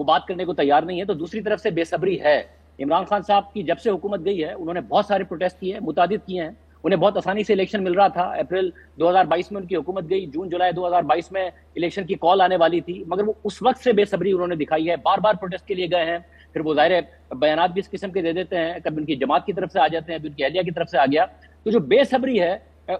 وہ بات کرنے کو تیار نہیں ہے. تو دوسری طرف سے بے صبری ہے. عمران خان صاحب کی جب سے حکومت گئی ہے انہوں نے بہت سارے پروٹیسٹ کیے ہیں, متعدد کیے ہیں. انہیں بہت آسانی سے الیکشن مل رہا تھا. اپریل 2022 میں ان کی حکومت گئی, جون جولائی 2022 میں الیکشن کی کال آنے والی تھی, مگر وہ اس وقت سے بے صبری انہوں نے دکھائی ہے. بار بار پروٹیسٹ کے لیے گئے ہیں, پھر وہ ظاہر ہے بیانات بھی اس قسم کے دے دیتے ہیں, کبھی ان کی جماعت کی طرف سے آ جاتے ہیں, کبھی ان کی اہلیہ کی طرف سے آ گیا. تو جو بے صبری ہے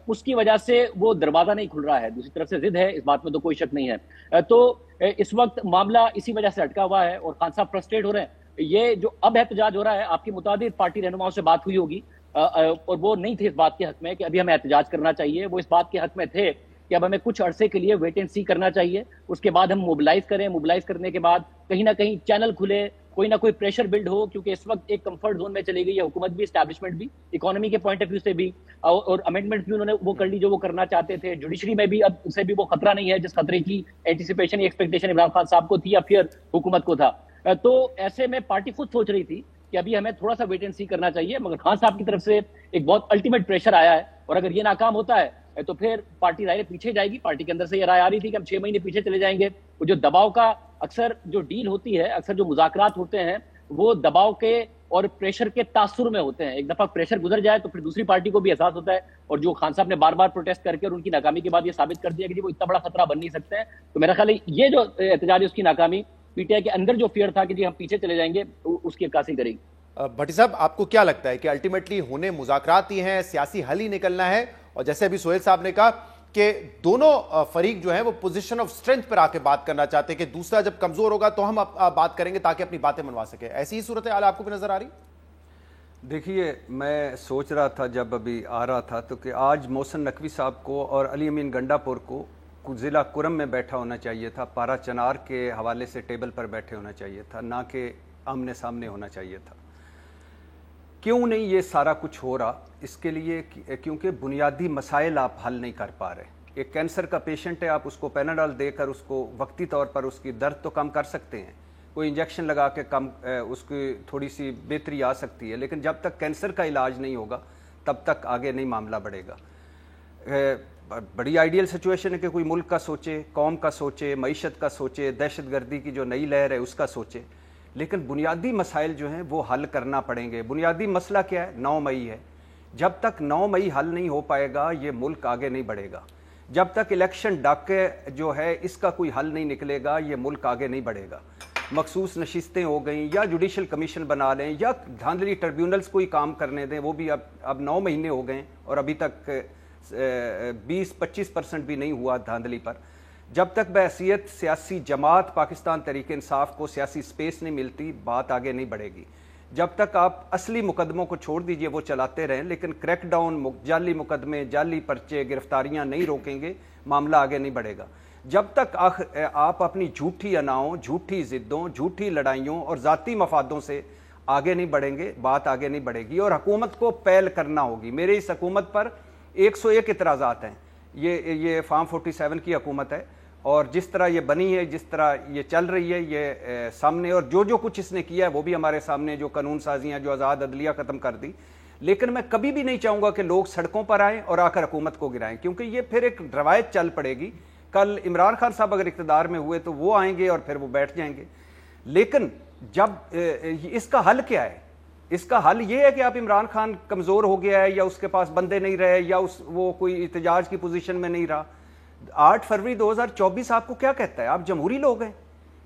اس کی وجہ سے وہ دروازہ نہیں کھل رہا ہے. دوسری طرف سے ضد ہے, اس بات میں تو کوئی شک نہیں ہے. تو اس وقت معاملہ اسی وجہ سے اٹکا ہوا ہے اور خان صاحب فرسٹریٹ ہو رہے ہیں. یہ جو اب احتجاج ہو رہا ہے, آپ کی متعدد پارٹی رہنماؤں سے بات ہوئی ہوگی اور وہ نہیں تھے اس بات کے حق میں کہ ابھی ہمیں احتجاج کرنا چاہیے. وہ اس بات کے حق میں تھے کہ اب ہمیں کچھ عرصے کے لیے ویٹ اینڈ سی کرنا چاہیے, اس کے بعد ہم موبلائز کریں, موبلائز کرنے کے بعد کہیں نہ کہیں چینل کھلے, کوئی نہ کوئی پریشر بلڈ ہو, کیونکہ اس وقت ایک کمفرٹ زون میں چلی گئی ہے حکومت بھی, اسٹیبلشمنٹ بھی, اکانومی کے پوائنٹ آف ویو سے بھی, اور امینڈمنٹ بھی انہوں نے وہ کر لی جو وہ کرنا چاہتے تھے. جوڈیشری میں بھی اب اسے بھی وہ خطرہ نہیں ہے جس خطرے کی اینٹیسپیشن یا ایکسپیکٹیشن عمران خان صاحب کو تھی یا پھر حکومت کو تھا. تو ایسے میں پارٹی خود سوچ رہی تھی کہ ابھی ہمیں تھوڑا سا ویٹ اینڈ سی کرنا چاہیے, مگر خان صاحب کی طرف سے ایک بہت الٹیمیٹ پریشر آیا ہے, اور اگر یہ ناکام ہوتا ہے تو پھر پارٹی ظاہر پیچھے جائے گی. پارٹی کے اندر سے یہ رائے آ رہی تھی کہ ہم 6 مہینے پیچھے چلے جائیں گے. وہ جو دباؤ کا اکثر جو ڈیل ہوتی ہے, اکثر جو مذاکرات ہوتے ہیں, وہ دباؤ کے اور پریشر کے تاثر میں ہوتے ہیں. ایک دفعہ پریشر گزر جائے تو پھر دوسری پارٹی کو بھی احساس ہوتا ہے, اور جو خان صاحب نے بار بار پروٹیسٹ کر کے اور ان کی ناکامی کے بعد یہ ثابت کر دیا کہ وہ اتنا بڑا خطرہ بن نہیں سکتے ہیں. تو میرا خیال ہے یہ جو احتجاج ہے اس کی ناکامی, پی ٹی آئی کے اندر جو فیئر تھا کہ ہم پیچھے چلے جائیں گے, اس کی عکاسی کرے گی. بھٹی صاحب, آپ کو کیا لگتا ہے کہ الٹیمیٹلی ہونے مذاکرات ہی ہیں, سیاسی حل ہی نکلنا ہے, اور جیسے ابھی سہیل صاحب نے کہا کہ دونوں فریق جو ہیں وہ پوزیشن آف اسٹرینتھ پر آ کے بات کرنا چاہتے ہیں کہ دوسرا جب کمزور ہوگا تو ہم بات کریں گے تاکہ اپنی باتیں منوا سکیں, ایسی ہی صورتحال آپ کو بھی نظر آ رہی؟ دیکھیے, میں سوچ رہا تھا جب ابھی آ رہا تھا تو کہ آج محسن نقوی صاحب کو اور علی امین گنڈا پور کو ضلع کرم میں بیٹھا ہونا چاہیے تھا, پارا چنار کے حوالے سے ٹیبل پر بیٹھے ہونا چاہیے تھا, نہ کہ آمنے سامنے ہونا چاہیے تھا. کیوں نہیں یہ سارا کچھ ہو رہا؟ اس کے لیے کیونکہ بنیادی مسائل آپ حل نہیں کر پا رہے. ایک کینسر کا پیشنٹ ہے, آپ اس کو پیناڈول دے کر اس کو وقتی طور پر اس کی درد تو کم کر سکتے ہیں, کوئی انجیکشن لگا کے کم اس کی تھوڑی سی بہتری آ سکتی ہے, لیکن جب تک کینسر کا علاج نہیں ہوگا تب تک آگے نہیں معاملہ بڑھے گا. بڑی آئیڈیل سچویشن ہے کہ کوئی ملک کا سوچے, قوم کا سوچے, معیشت کا سوچے, دہشت گردی کی جو نئی لہر ہے اس کا سوچے, لیکن بنیادی مسائل جو ہیں وہ حل کرنا پڑیں گے. بنیادی مسئلہ کیا ہے؟ 9 مئی ہے. جب تک 9 مئی حل نہیں ہو پائے گا یہ ملک آگے نہیں بڑھے گا. جب تک الیکشن ڈاکے جو ہے اس کا کوئی حل نہیں نکلے گا یہ ملک آگے نہیں بڑھے گا. مخصوص نشستیں ہو گئیں یا جوڈیشل کمیشن بنا لیں یا دھاندلی ٹریبیونلز کوئی کام کرنے دیں, وہ بھی اب 9 مہینے ہو گئے اور ابھی تک 20-25% بھی نہیں ہوا دھاندلی پر. جب تک بحیثیت سیاسی جماعت پاکستان تحریک انصاف کو سیاسی سپیس نہیں ملتی بات آگے نہیں بڑھے گی. جب تک آپ اصلی مقدموں کو چھوڑ دیجئے وہ چلاتے رہیں, لیکن کریک ڈاؤن, جعلی مقدمے, جعلی پرچے, گرفتاریاں نہیں روکیں گے معاملہ آگے نہیں بڑھے گا. جب تک آپ اپنی جھوٹی اناؤں, جھوٹی ضدوں, جھوٹی لڑائیوں اور ذاتی مفادوں سے آگے نہیں بڑھیں گے بات آگے نہیں بڑھے گی. اور حکومت کو پہل کرنا ہوگی. میرے اس حکومت پر 101 اعتراضات ہیں. یہ فارم 47 کی حکومت ہے اور جس طرح یہ بنی ہے, جس طرح یہ چل رہی ہے, یہ سامنے, اور جو کچھ اس نے کیا ہے وہ بھی ہمارے سامنے, جو قانون سازیاں, جو آزاد عدلیہ ختم کر دی. لیکن میں کبھی بھی نہیں چاہوں گا کہ لوگ سڑکوں پر آئیں اور آ کر حکومت کو گرائیں, کیونکہ یہ پھر ایک روایت چل پڑے گی. کل عمران خان صاحب اگر اقتدار میں ہوئے تو وہ آئیں گے اور پھر وہ بیٹھ جائیں گے. لیکن جب اس کا حل کیا ہے؟ اس کا حل یہ ہے کہ آپ عمران خان کمزور ہو گیا ہے یا اس کے پاس بندے نہیں رہے یا وہ کوئی احتجاج کی پوزیشن میں نہیں رہا. 8 فروری 2024 آپ کو کیا کہتا ہے؟ آپ جمہوری لوگ ہیں,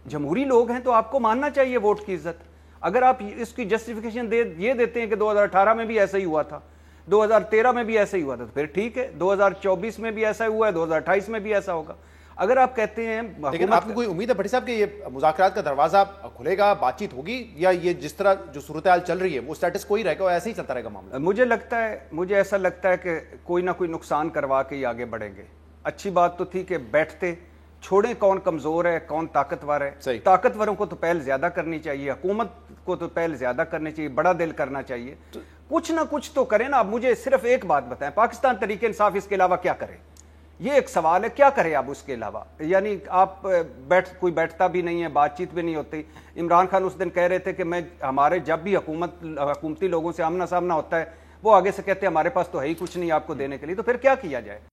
جمہوری لوگ ہیں تو آپ کو ماننا چاہیے ووٹ کی عزت. اگر آپ اس کی جسٹیفیکیشن یہ دیتے ہیں کہ 2018 میں بھی ایسا ہی ہوا تھا, 2013 میں بھی ایسا ہی ہوا تھا, تو پھر ٹھیک ہے, 2024 میں بھی ایسا ہوا ہے, 2028 میں بھی ایسا ہوگا. اگر آپ کہتے ہیں, لیکن آپ کو کوئی امید ہے بھٹی صاحب کہ یہ مذاکرات کا دروازہ کھلے گا, بات چیت ہوگی, یا یہ جس طرح جو صورتحال چل رہی ہے وہ سٹیٹس کوئی رہے گا, ایسے ہی چلتا رہے گا معاملہ؟ مجھے ایسا لگتا ہے کہ کوئی نہ کوئی نقصان کروا کے ہی آگے بڑھیں گے. اچھی بات تو تھی کہ بیٹھتے, چھوڑیں کون کمزور ہے کون طاقتور ہے. طاقتوروں کو تو پہل زیادہ کرنی چاہیے, حکومت کو تو پہل زیادہ کرنی چاہیے, بڑا دل کرنا چاہیے, کچھ نہ کچھ تو کریں نا. اب مجھے صرف ایک بات بتائیں, پاکستان تحریک انصاف اس کے علاوہ کیا کرے؟ یہ ایک سوال ہے, کیا کرے اب اس کے علاوہ؟ یعنی آپ کوئی بیٹھتا بھی نہیں ہے, بات چیت بھی نہیں ہوتی. عمران خان اس دن کہہ رہے تھے کہ ہمارے جب بھی حکومتی لوگوں سے آمنا سامنا ہوتا ہے وہ آگے سے کہتے ہیں ہمارے پاس تو ہے ہی کچھ نہیں آپ کو دینے کے لیے, تو پھر کیا کیا جائے؟